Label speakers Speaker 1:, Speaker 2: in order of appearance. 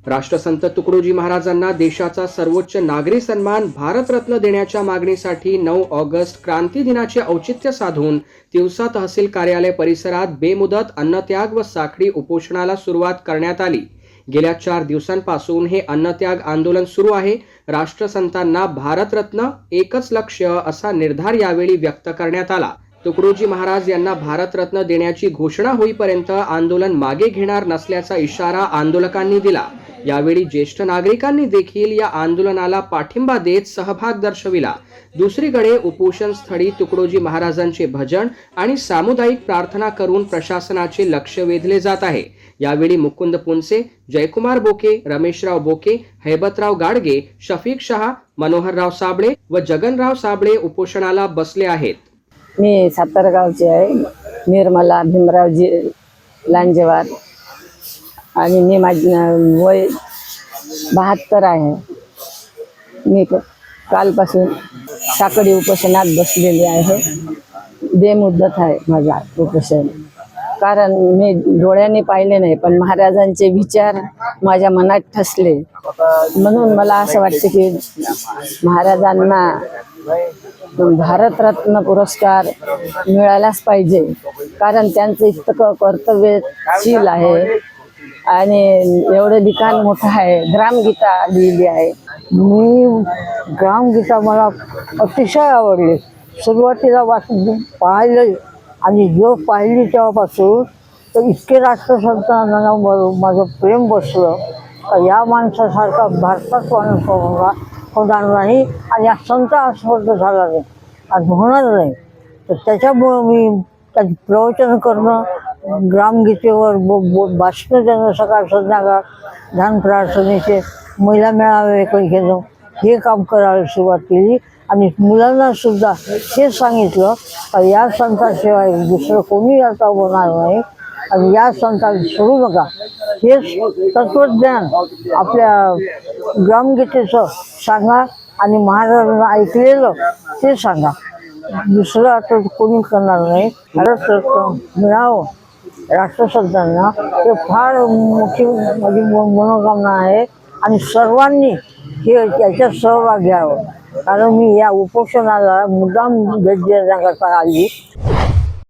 Speaker 1: राष्ट्रसंत तुकडोजी महाराजांना देशाचा सर्वोच्च नागरी सन्मान भारतरत्न देण्याच्या मागणीसाठी 9 ऑगस्ट क्रांती दिनाचे औचित्य साधून तिवसा तहसील कार्यालय परिसरात बेमुदत अन्नत्याग व साखळी उपोषणाला सुरुवात करण्यात आली। गेल्या 4 दिवसांपासून हे अन्नत्याग आंदोलन सुरू आहे। राष्ट्रसंतांना भारतरत्न एकच लक्ष्य असा निर्धार यावेळी व्यक्त करण्यात आला। तुकडोजी महाराज यांना भारतरत्न देण्याची घोषणा होईपर्यंत आंदोलन मागे घेणार नसल्याचा इशारा आंदोलकांनी दिला। यावेळी ज्येष्ठ नागरिकांनी देखील या आंदोलनाला पाठिंबा देत सहभाग दर्शविला। दुसरीकडे उपोषण स्थळी तुकडोजी महाराजांचे भजन आणि सामुदायिक प्रार्थना करून प्रशासनाचे लक्ष वेधले जात आहे। यावेळी मुकुंद पुनसे, जयकुमार बोके, रमेशराव बोके, हैबतराव गाडगे, शफीक शहा, मनोहरराव साबळे व जगनराव साबळे उपोषणाला बसले आहेत।
Speaker 2: मी सातारगावचे आहे, निर्मला भीमरावजी लांजेवार आणि मी वय 72 आहे। मी कालपासून साखळी उपोषणात बसलेली आहे। बेमुदत आहे माझा उपोषण, कारण मी डोळ्यांनी पाहिले नाही पण महाराजांचे विचार माझ्या मनात ठसले। म्हणून मला असं वाटतं की महाराजांना भारतरत्न पुरस्कार मिळालाच पाहिजे, कारण त्यांचं इतकं कर्तव्यशील आहे आणि एवढं लिखाण मोठं आहे। ग्रामगीता लिहिली आहे मी। ग्रामगीता मला अतिशय आवडली। सुरुवातीला वाचून पाहिलं आणि जो पाहिली तेव्हापासून तर इतके राष्ट्रसंतांना माझं प्रेम बसलं। या माणसासारखा भारतात माणूस होणार नाही आणि या संत अस्पर्ध झाला नाही आणि होणार नाही। तर त्याच्यामुळं मी त्याची प्रवचन करणं, ग्रामगीतेवर भाषणं देणं, सकाळ संध्याकाळ ध्यान प्रार्थनेचे महिला मेळावे घेणं, हे काम करायला सुरुवात केली। आणि मुलांना सुद्धा हे सांगितलं की या संताशिवाय दुसरं कोणी आता होणार नाही आणि या संताला सोडू नका। हे तत्वज्ञान आपल्या ग्रामगीतेचं सांगा आणि महाराजांना ऐकलेलं ते सांगा, दुसरं आता कोणी करणार नाही। भारतरत्न मिळावं राष्ट्रसंतांना हे फार मोठी माझी मनोकामना आहे आणि सर्वांनी हे याच्यात सहभाग घ्यावं, कारण मी या उपोषणाला मुद्दाम भेट देण्याकरता आली।